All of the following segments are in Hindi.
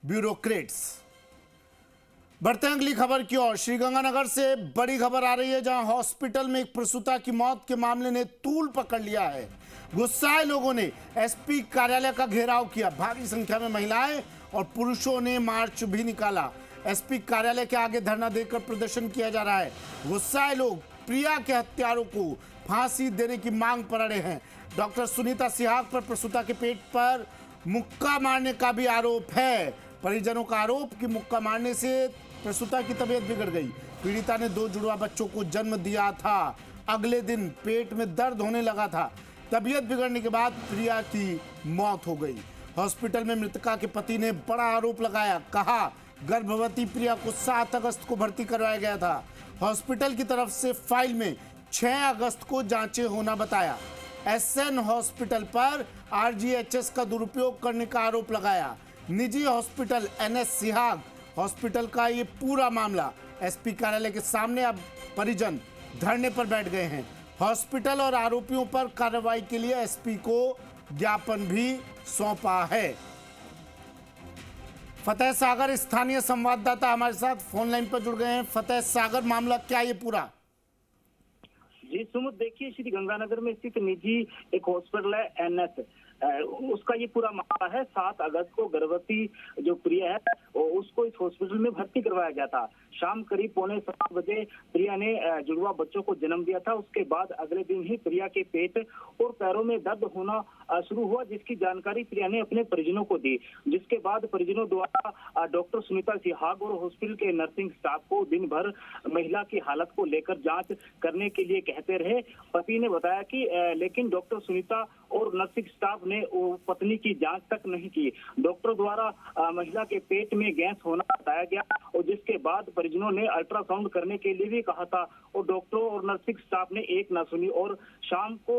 ब्यूरोक्रेट्स। बढ़ते हैं अगली खबर की ओर। श्रीगंगानगर से बड़ी खबर आ रही है, जहां हॉस्पिटल में एक प्रसूता की मौत के मामले ने तूल पकड़ लिया है। गुस्साए लोगों ने एसपी कार्यालय का घेराव किया। भारी संख्या में महिलाएं और पुरुषों ने मार्च भी निकाला। एसपी कार्यालय के आगे धरना देकर प्रदर्शन किया जा रहा है। गुस्साए लोग प्रिया के हत्यारों को फांसी देने की मांग पर अड़े हैं। डॉक्टर सुनीता सिहाग पर प्रसूता के पेट पर मुक्का मारने का भी आरोप है। परिजनों का आरोप कि मुक्का मारने से प्रसूता की तबीयत बिगड़ गई। पीड़िता ने 2 जुड़वा बच्चों को जन्म दिया था। अगले दिन पेट में दर्द होने लगा था। तबीयत बिगड़ने के बाद प्रिया की मौत हो गई। हॉस्पिटल में मृतका के पति ने बड़ा आरोप लगाया। कहा गर्भवती प्रिया को 7 अगस्त को भर्ती करवाया गया था। हॉस्पिटल की तरफ से फाइल में 6 अगस्त को जांचें होना बताया। एसएन हॉस्पिटल पर आरजीएचएस का दुरुपयोग करने का आरोप लगाया। निजी हॉस्पिटल एनएस सिहाग हॉस्पिटल का ये पूरा मामला एसपी कार्यालय के सामने अब परिजन धरने पर बैठ गए हैं। हॉस्पिटल और आरोपियों पर कार्रवाई के लिए एसपी को ज्ञापन भी सौंपा है। फतेह सागर स्थानीय संवाददाता हमारे साथ फोन लाइन पर जुड़ गए हैं। फतेह सागर, मामला क्या ये पूरा? जी सुमित, देखिए श्री गंगानगर में स्थित निजी एक हॉस्पिटल है एनएस, उसका ये पूरा मामला है। 7 अगस्त को गर्भवती जो प्रिया है उसको इस हॉस्पिटल में भर्ती करवाया गया था। शाम करीब 6:45 बजे प्रिया ने जुड़वा बच्चों को जन्म दिया था। उसके बाद अगले दिन ही प्रिया के पेट और पैरों में दर्द होना शुरू हुआ, जिसकी जानकारी प्रिया ने अपने परिजनों को दी। जिसके बाद परिजनों द्वारा डॉक्टर सुनीता सिहाग और हॉस्पिटल के नर्सिंग स्टाफ को दिन भर महिला की हालत को लेकर जांच करने के लिए कहते रहे। पति ने बताया कि लेकिन डॉक्टर सुनीता और नर्सिंग स्टाफ ने पत्नी की जांच तक नहीं की। डॉक्टर द्वारा महिला के पेट में गैस होना बताया गया और जिसके बाद परिजनों ने अल्ट्रासाउंड करने के लिए भी कहा था और डॉक्टरों और नर्सिंग स्टाफ ने एक न सुनी। और शाम को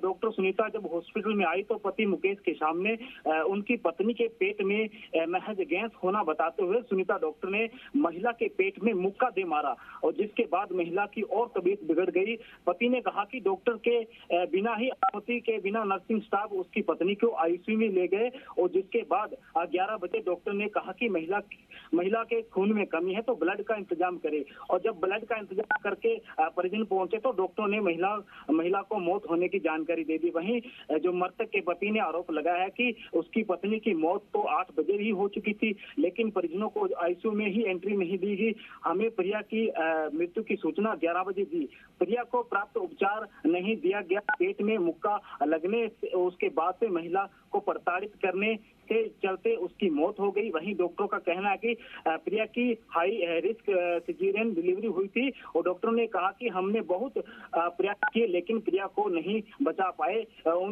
डॉक्टर सुनीता जब हॉस्पिटल में आई तो पति मुकेश के सामने उनकी पत्नी के पेट में महज गैस होना बताते हुए सुनीता डॉक्टर ने महिला के पेट में मुक्का दे मारा और जिसके बाद महिला की और तबीयत बिगड़ गई। पति ने कहा कि डॉक्टर के बिना ही अनुमति के बिना नर्सिंग स्टाफ उसकी पत्नी को आईसीयू में ले गए और जिसके बाद 11 बजे डॉक्टर ने कहा कि महिला के खून में कमी है तो ब्लड का इंतजाम करे। और जब ब्लड का इंतजाम करके परिजन पहुंचे तो डॉक्टरों ने महिला को मौत होने की जानकारी दे दी। वहीं जो मृतक के पति ने आरोप लगाया है कि उसकी पत्नी की मौत तो 8 बजे ही हो चुकी थी, लेकिन परिजनों को आईसीयू में ही एंट्री नहीं दी गई। हमें प्रिया की मृत्यु की सूचना 11 बजे दी। प्रिया को प्राप्त उपचार नहीं दिया गया। पेट में मुक्का लगने उसके बाद से महिला को प्रताड़ित करने के चलते उसकी मौत हो गई। वहीं डॉक्टरों का कहना है कि प्रिया की हाई रिस्क सिजेरियन डिलीवरी हुई थी और डॉक्टरों ने कहा कि हमने बहुत प्रयास किए लेकिन प्रिया को नहीं बचा पाए।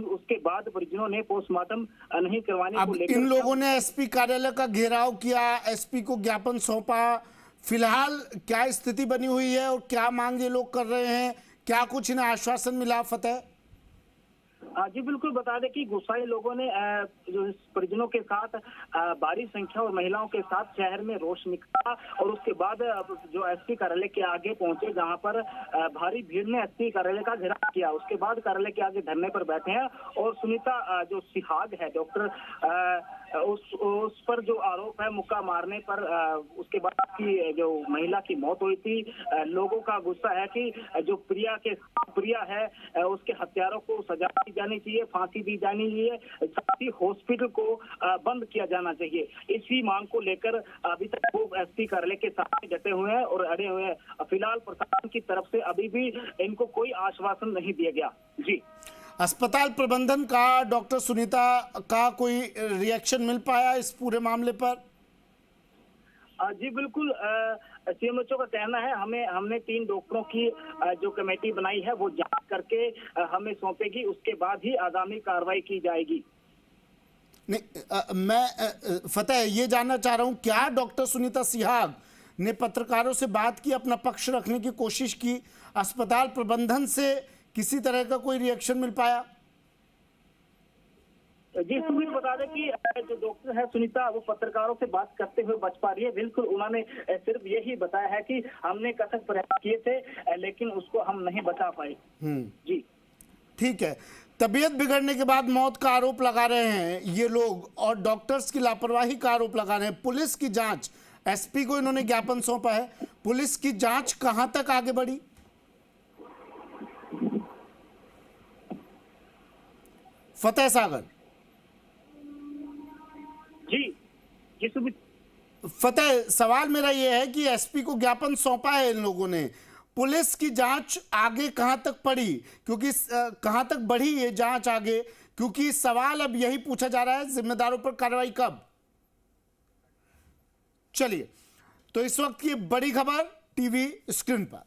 उसके बाद परिजनों ने पोस्टमार्टम नहीं करवाने को लेकर इन लोगों ने एसपी कार्यालय का घेराव किया, एसपी को ज्ञापन सौंपा। फिलहाल क्या स्थिति बनी हुई है और क्या मांग ये लोग कर रहे हैं? क्या कुछ इन्हें आश्वासन मिला फतेह? जी बिल्कुल, बता दें कि गुस्साए लोगों ने जो परिजनों के साथ भारी संख्या और महिलाओं के साथ शहर में रोष निकाला और उसके बाद जो एसपी कार्यालय के आगे पहुंचे, जहां पर भारी भीड़ ने एसपी कार्यालय का घेराव किया। उसके बाद कार्यालय के आगे धरने पर बैठे हैं और सुनीता जो सिहाग है डॉक्टर उस पर जो आरोप है मुक्का मारने पर, उसके बाद की जो महिला की मौत हुई थी, लोगों का गुस्सा है कि जो प्रिया है उसके हत्यारों को सजा दी जानी चाहिए, फांसी दी जानी चाहिए, साथ ही हॉस्पिटल को बंद किया जाना चाहिए। इसी मांग को लेकर अभी तक वो एसपी कार्यालय के सामने डटे हुए हैं और अड़े हुए हैं। फिलहाल प्रशासन की तरफ से अभी भी इनको कोई आश्वासन नहीं दिया गया। जी, अस्पताल प्रबंधन का, डॉक्टर सुनीता का कोई रिएक्शन मिल पाया इस पूरे मामले पर? जी बिल्कुल, सीएमएचओ का कहना है हमने 3 डॉक्टरों की जो कमेटी बनाई है वो जांच करके हमें सौंपेगी, उसके बाद ही आगामी कार्रवाई की जाएगी। नहीं, मैं फतेह ये जानना चाह रहा हूं, क्या डॉक्टर सुनीता सिहाग ने पत्रकारों से बात की, अपना पक्ष रखने की कोशिश की? अस्पताल प्रबंधन से किसी तरह का कोई रिएक्शन मिल पाया? जी सुमित, बता दें कि जो डॉक्टर है सुनीता वो पत्रकारों से बात करते हुए बच पा रही है। बिल्कुल, उन्होंने सिर्फ यही बताया है कि हमने कथक प्रयास किए थे लेकिन उसको हम नहीं बचा पाए। जी ठीक है। तबीयत बिगड़ने के बाद मौत का आरोप लगा रहे हैं ये लोग और डॉक्टर्स की लापरवाही का आरोप लगा रहे हैं। पुलिस की जांच, एसपी को इन्होंने ज्ञापन सौंपा है। पुलिस की जांच कहां तक आगे बढ़ी? फतेह सागर जी सुमित। फतेह, सवाल मेरा यह है कि एसपी को ज्ञापन सौंपा है इन लोगों ने, पुलिस की जांच आगे कहां तक पड़ी, क्योंकि कहां तक बढ़ी ये जांच आगे? क्योंकि सवाल अब यही पूछा जा रहा है, जिम्मेदारों पर कार्रवाई कब? चलिए, तो इस वक्त की बड़ी खबर टीवी स्क्रीन पर।